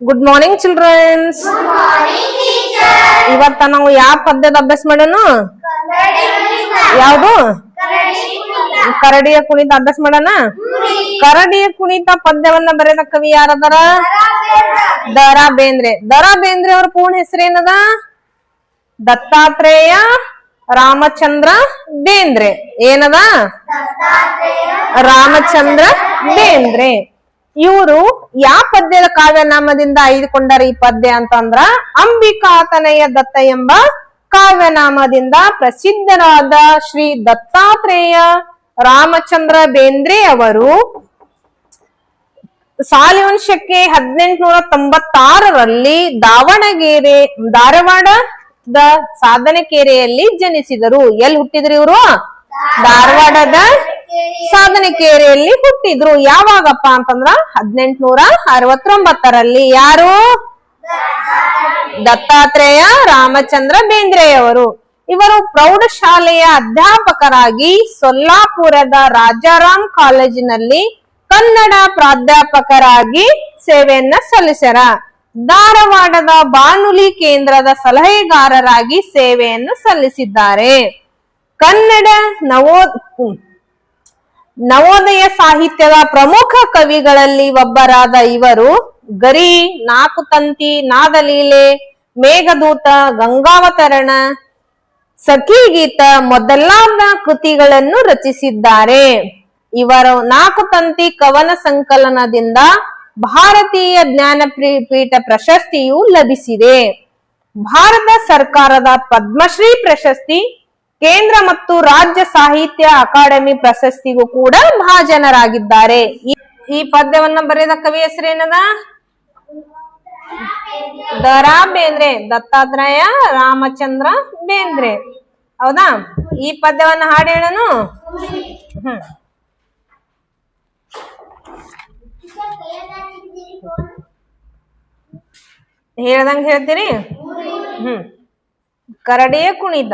Good morning children's. ಇವತ್ತ ನಾವು ಯಾವ ಪದ್ಯದ ಅಭ್ಯಾಸ ಮಾಡೋಣ? ಯಾವುದು? ಕರಡಿಯ ಕುಣಿತ ಅಭ್ಯಾಸ ಮಾಡೋಣ. ಕರಡಿಯ ಕುಣಿತ ಪದ್ಯವನ್ನ ಬರೆದ ಕವಿ ಯಾರದಾರ? ದ.ರಾ. ಬೇಂದ್ರೆ. ದ.ರಾ. ಬೇಂದ್ರೆ ಅವ್ರ ಪೂರ್ಣ ಹೆಸರೇನದ? ದತ್ತಾತ್ರೇಯ ರಾಮಚಂದ್ರ ಬೇಂದ್ರೆ. ಏನದ? ರಾಮಚಂದ್ರ ಬೇಂದ್ರೆ. ಇವರು ಯಾವ ಪದ್ಯದ ಕಾವ್ಯನಾಮದಿಂದ ಆಯ್ದುಕೊಂಡಾರ ಈ ಪದ್ಯ ಅಂತಂದ್ರ ಅಂಬಿಕಾತನಯ ದತ್ತ ಎಂಬ ಕಾವ್ಯನಾಮದಿಂದ ಪ್ರಸಿದ್ಧರಾದ ಶ್ರೀ ದತ್ತಾತ್ರೇಯ ರಾಮಚಂದ್ರ ಬೇಂದ್ರೆ ಅವರು ಸಾಲಿವಂಶಕ್ಕೆ 1896ರಲ್ಲಿ ಧಾರವಾಡದ ಸಾಧನಕೆರೆಯಲ್ಲಿ ಜನಿಸಿದರು. ಎಲ್ಲಿ ಹುಟ್ಟಿದ್ರು ಇವರು? ಧಾರವಾಡದ ಸಾಧನಕೆರೆಯಲ್ಲಿ ಹುಟ್ಟಿದ್ರು. ಯಾವಾಗಪ್ಪ ಅಂತಂದ್ರ 1869ರಲ್ಲಿ. ಯಾರು? ದತ್ತಾತ್ರೇಯ ರಾಮಚಂದ್ರ ಬೇಂದ್ರೆಯವರು. ಇವರು ಪ್ರೌಢಶಾಲೆಯ ಅಧ್ಯಾಪಕರಾಗಿ ಸೊಲ್ಲಾಪುರದ ರಾಜಾರಾಮ್ ಕಾಲೇಜಿನಲ್ಲಿ ಕನ್ನಡ ಪ್ರಾಧ್ಯಾಪಕರಾಗಿ ಸೇವೆಯನ್ನ ಸಲ್ಲಿಸ್ಯಾರ. ಧಾರವಾಡದ ಬಾನುಲಿ ಕೇಂದ್ರದ ಸಲಹೆಗಾರರಾಗಿ ಸೇವೆಯನ್ನು ಸಲ್ಲಿಸಿದ್ದಾರೆ. ಕನ್ನಡ ನವೋದಯ ಸಾಹಿತ್ಯದ ಪ್ರಮುಖ ಕವಿಗಳಲ್ಲಿ ಒಬ್ಬರಾದ ಇವರು ಗರಿ, ನಾಲ್ಕು ತಂತಿ, ನಾದಲೀಲೆ, ಮೇಘದೂತ, ಗಂಗಾವತರಣ, ಸಖಿಗೀತ ಮೊದಲಾದ ಕೃತಿಗಳನ್ನು ರಚಿಸಿದ್ದಾರೆ. ಇವರು ನಾಲ್ಕು ತಂತಿ ಕವನ ಸಂಕಲನದಿಂದ ಭಾರತೀಯ ಜ್ಞಾನಪೀಠ ಪ್ರಶಸ್ತಿಯು ಲಭಿಸಿದೆ. ಭಾರತ ಸರ್ಕಾರದ ಪದ್ಮಶ್ರೀ ಪ್ರಶಸ್ತಿ, ಕೇಂದ್ರ ಮತ್ತು ರಾಜ್ಯ ಸಾಹಿತ್ಯ ಅಕಾಡೆಮಿ ಪ್ರಶಸ್ತಿಗೂ ಕೂಡ ಭಾಜನರಾಗಿದ್ದಾರೆ. ಈ ಪದ್ಯವನ್ನ ಬರೆದ ಕವಿ ಹೆಸರೇನದ? ದ.ರಾ. ಬೇಂದ್ರೆ. ದತ್ತಾತ್ರೇಯ ರಾಮಚಂದ್ರ ಬೇಂದ್ರೆ. ಹೌದಾ? ಈ ಪದ್ಯವನ್ನ ಹಾಡು ಹೇಳನು. ಹೇಳ್ದಂಗ ಹೇಳ್ತೀರಿ? ಕರಡಿಯ ಕುಣಿತ.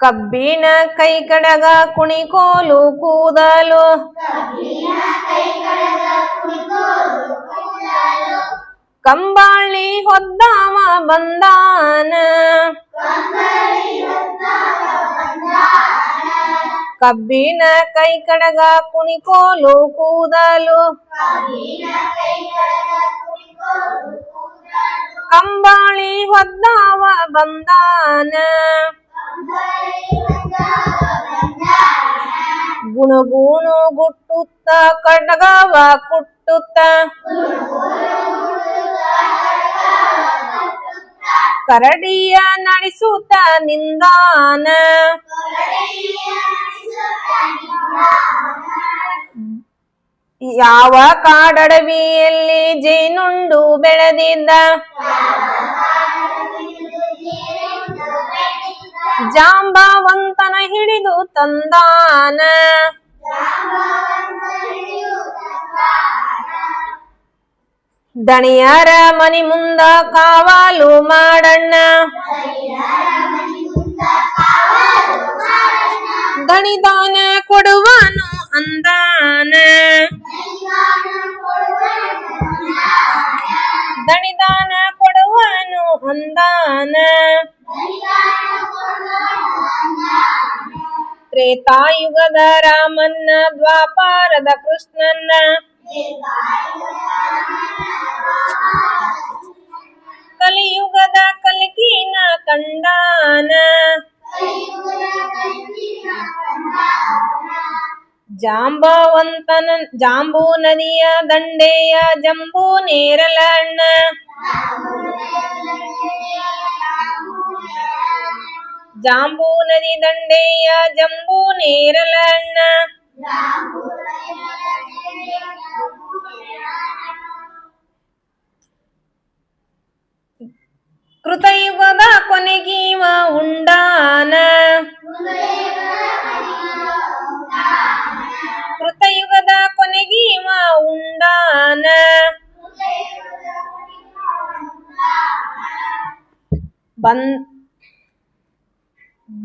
ಕಬ್ಬಿನ ಕೈ ಕಡಗ ಕುಣಿಕೋಲು ಕೂದಲು, ಕಂಬಾಳಿ ಹೊದ್ದಾವ ಬಂದಾನ. ಕಬ್ಬಿನ ಕೈ ಕಡಗ ಕುಣಿಕೋಲು ಕೂದಲು, ಕಂಬಾಳಿ ಹೊದ್ದಾವ ಬಂದಾನ. ಗುಣಗುಣು ಗುಟ್ಟುತ್ತ ಕಡಗವ ಕುಟ್ಟುತ್ತ, ಕರಡಿಯ ನಡೆಸುತ್ತ ನಿಂದಾನ. ಯಾವ ಕಾಡಡವಿಯಲ್ಲಿ ಜೇನುಂಡು ಬೆಳೆದಿದ್ದ, ಜಾಂಬವಂತನ ಹಿಡಿದು ತಂದಾನ. ದಣಿಯರ ಮನಿ ಮುಂದ ಕಾವಾಲು ಮಾಡಣ್ಣ, ದಣಿದಾನ ಕೊಡುವನು ಅಂದಾನ. ದಣಿದಾನ ಕೊಡುವನು ಅಂದಾನ. ತ್ರೇತಾಯುಗದ ರಾಮನ್ನ, ದ್ವಾಪಾರದ ಕೃಷ್ಣನ್ನ, ಕಲಿಯುಗದ ಕಲ್ಕಿನ ಕಂಡಾನ. ಜಾಂಬವಂತನ ಜಾಂಬೂ ನದಿಯ ದಂಡೆಯ ಜಂಬೂ ನೇರಲಣ್ಣ, ಜಾಂಬೂ ನದಿ ದಂಡೆಯ ಜಂಬೂ ನೇರಲಣ್ಣ. ಕೃತಯುಗದ ಕೊನೆಗೀವ ಉಂಡಾನ, ಕೃತಯುಗದ ಕೊನೆಗೀವ ಉಂಡಾನ.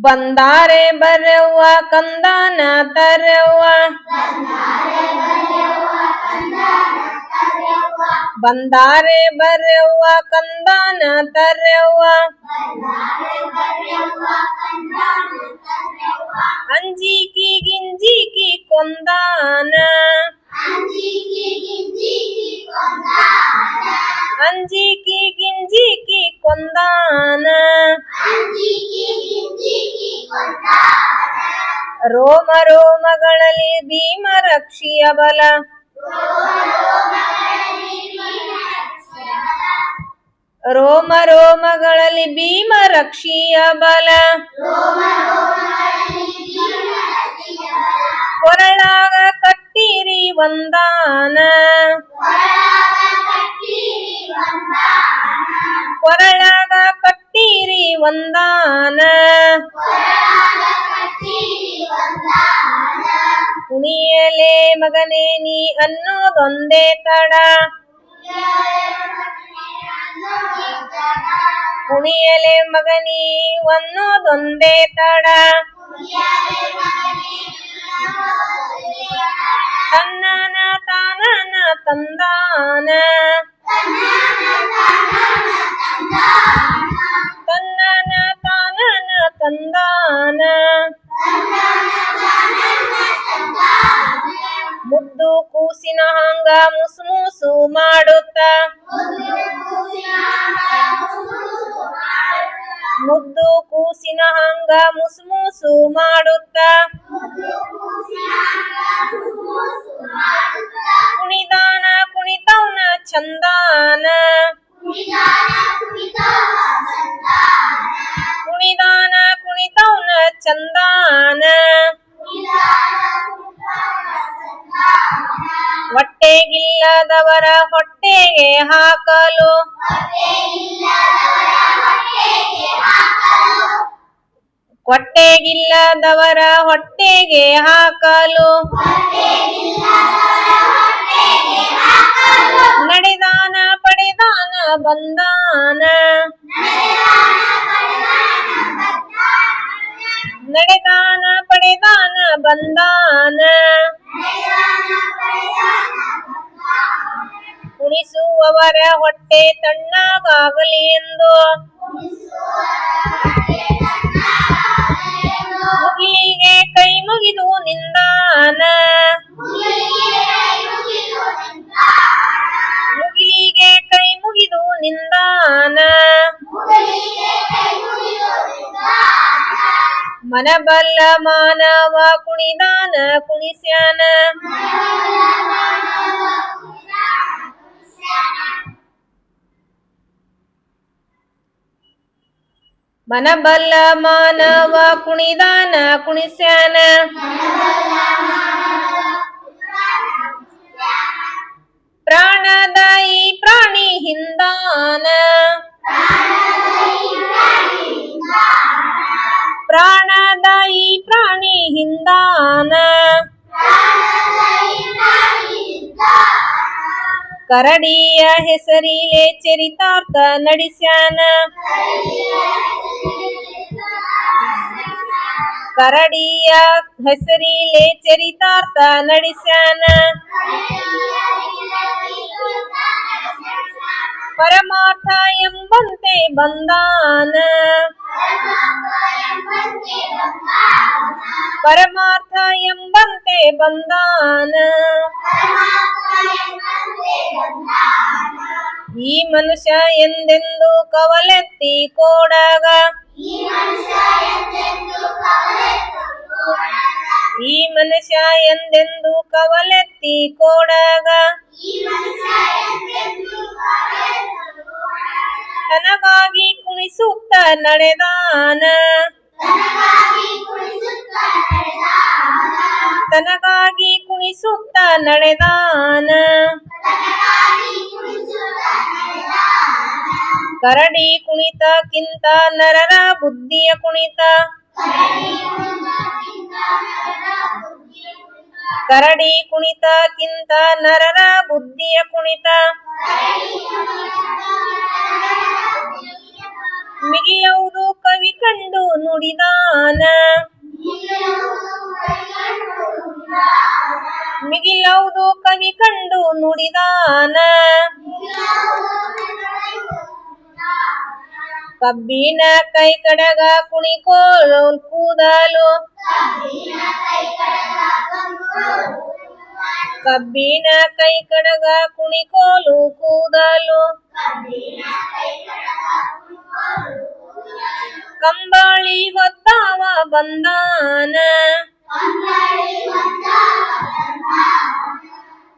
ಬಂದಾರೆ ಬರವ್ವ ಕಂದನ ತರವ್ವ ಬಂದಾರೆ ಬರವ್ವ ಕಂದನ ತರವ್ವ ಅಂಜಿಕಿ ಗಿಂಜಿಕಿ ಕೊಂದಾನ ಅಂಜಿಕಿ ಗಿಂಜಿಕಿ ಕೊಂದಾನ ರೋಮ ರೋಮಗಳಲ್ಲಿ ಭೀಮ ರಕ್ಷಿಯ ಬಲ ರೋಮ ರೋಮಗಳಲ್ಲಿ ಭೀಮ ರಕ್ಷಿಯ ಬಲ ಕೊರಳಾಗ ಕಟ್ಟಿರಿ ವಂದಾನ ಕೊರಳಾಗ ಕಟ್ಟಿರಿ ವಂದಾನ ಕುಣಿಯಲೆ ಮಗನೇ ನೀ ಅನ್ನೋದೊಂದೇ ತಡ ಕುಣಿಯಲೆ ಮಗನಿ ಅನ್ನೋದೊಂದೇ ತಡ ತನ್ನನ ತಾನನ ತಂದಾನ ತನ್ನನ ತಾನನ ತಂದಾನ ಮುದ್ದು ಕೂಸಿನ ಹಂಗ ಮುಸುಮುಸು ಮಾಡುತ್ತ ಮುದ್ದು ಕೂಸಿನ ಹಂಗ ಮುಸುಮುಸು ಮಾಡುತ್ತ ಕುಣಿದಾನ ಕುಣಿತವ್ನ ಚಂದಾನ ಕುಣಿದಾನ ಕುಣಿತವ್ನ ಚಂದಾನ ಹೊಟ್ಟೆಗಿಲ್ಲದವರ ಹೊಟ್ಟೆಗೆ ಹಾಕಲು ಹೊಟ್ಟೆಗಿಲ್ಲದವರ ಹೊಟ್ಟೆಗೆ ಹಾಕಲು ನಡೆದಾನ ಪಡೆದಾನ ಬಂದಾನ ನಡೆದಾನ ಪಡೆದಾನ ಬಂದಾನ ಕುಣಿಸುವವರ ಹೊಟ್ಟೆ ತಣ್ಣಗಾಗಲಿ ಎಂದು ಮುಗಿಲಿಗೆ ಕೈ ಮುಗಿದು ನಿಂದಾನ ಮುಗಿಲಿಗೆ ಕೈ ಮುಗಿದು ನಿಂದಾನ ಮನಬಲ್ಲ ಮಾನವ ಕುಣಿದಾನ ಕುಣಿಸ್ಯಾನ ಮನಬಲ್ಲ ಮಾನವ ಕುಣಿದಾನ ಕುಣಿಸ್ಯಾನ ಪ್ರಾಣದಾಯಿ ಪ್ರಾಣಿ ಹಿಂದಾನ ಪ್ರಾಣದಾಯಿ ಪ್ರಾಣಿ ಹಿಂದಾನ ಕರಡಿಯ ಹೆಸರಿಲೆ ಚರಿತಾರ್ಥ ನಡೆಸ್ಯಾನ ಕರಡಿಯ ಹೆಸರಿಲೆ ಚರಿತಾರ್ಥ ನಡೆಸ್ಯಾನ ಪರಮಾರ್ಥ ಎಂಬಂತೆ ಬಂದಾನ ಪರಮಾರ್ಥ ಎಂಬಂತೆ ಬಂದಾನ ಈ ಮನುಷ್ಯ ಎಂದೆಂದು ಕವಲೆತ್ತಿ ಕೋಡಾಗ ಈ ಮನುಷ್ಯ ಎಂದೆಂದು ಕವಲೆತ್ತಿ ಕೋಡಾಗ ತನಗಾಗಿ ಕುಣಿಸುತ್ತ ನಡೆದಾನ ತನಗಾಗಿ ಕುಣಿಸುತ್ತ ನಡೆದಾನ ಕರಡಿ ಕುಣಿತಕ್ಕಿಂತ ನರರ ಬುದ್ಧಿಯ ಕುಣಿತ ಕರಡಿ ಕುಣಿತಕ್ಕಿಂತ ನರರ ಬುದ್ಧಿಯ ಕುಣಿತ ಮಿಗಿಲವುದು ಕವಿ ಕಂಡು ನುಡಿದಾನ ಮಿಗಿಲೌದು ಕವಿ ಕಂಡು ನುಡಿದಾನ ಕಬ್ಬಿನ ಕೈ ಕಡಗ ಕುಣಿಕೋಲು ಕೂದಲು ಕಬ್ಬಿನ ಕೈ ಕಡಗ ಕುಣಿಕೋಲು ಕೂದಲು ಕಂಬಳಿ ಹೊತ್ತಾವ ಬಂದಾನ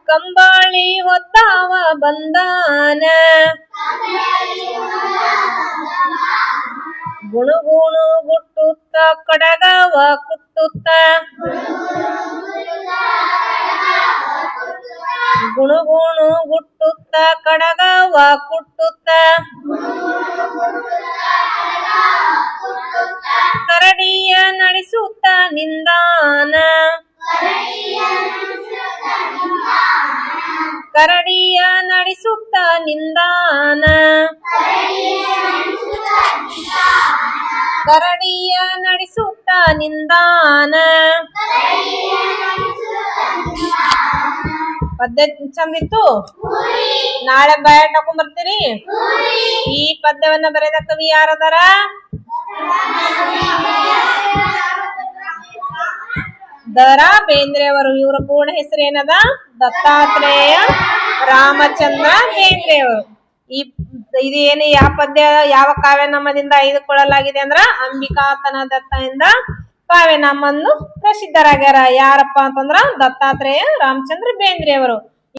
ಕಂಬಳಿ ಹೊತ್ತಾವ ಬಂದಾನ ಗುಣುಗುಣು ಗುಟ್ಟುತ್ತ ಕಡಗವ ಕುಟ್ಟುತ್ತ ಗುಣುಗುಣು ಗುಟ್ಟುತ್ತ ಕಡಗವ ಕುಟ್ಟುತ್ತ ಕರಡಿಯ ನಡೆಸುತ್ತ ನಿಂದಾನ ಕರಡಿಯ ನಡೆಸುತ್ತ ನಿಂದಾನ ಕರಡಿಯ ನಡೆಸುತ್ತ ನಿಂದಾನ ಪದ್ಯ ಚಂದಿತ್ತು. ನಾಳೆ ಬಯಾಟ್ ಹಾಕೊಂಡ್ ಬರ್ತೀರಿ. ಈ ಪದ್ಯವನ್ನ ಬರೆದ ಕವಿ ಯಾರದಾರ? ದ.ರಾ. ಬೇಂದ್ರೆ ಅವರು. ಇವರ ಪೂರ್ಣ ಹೆಸರು ಏನದ? ದತ್ತಾತ್ರೇಯ ರಾಮಚಂದ್ರ ಬೇಂದ್ರೆ ಅವರು. ಇದೇನು ಯಾವ ಪದ್ಯ ಯಾವ ಕಾವ್ಯನಾಮದಿಂದ ಆಯ್ದುಕೊಳ್ಳಲಾಗಿದೆ ಅಂದ್ರ ಅಂಬಿಕಾತನ ದತ್ತ ಎಂದ ಕಾವ್ಯನಾಮನ್ನು ಪ್ರಸಿದ್ಧರಾಗ್ಯಾರ. ಯಾರಪ್ಪ ಅಂತಂದ್ರ ದತ್ತಾತ್ರೇಯ ರಾಮಚಂದ್ರ ಬೇಂದ್ರೆ ಅವರು.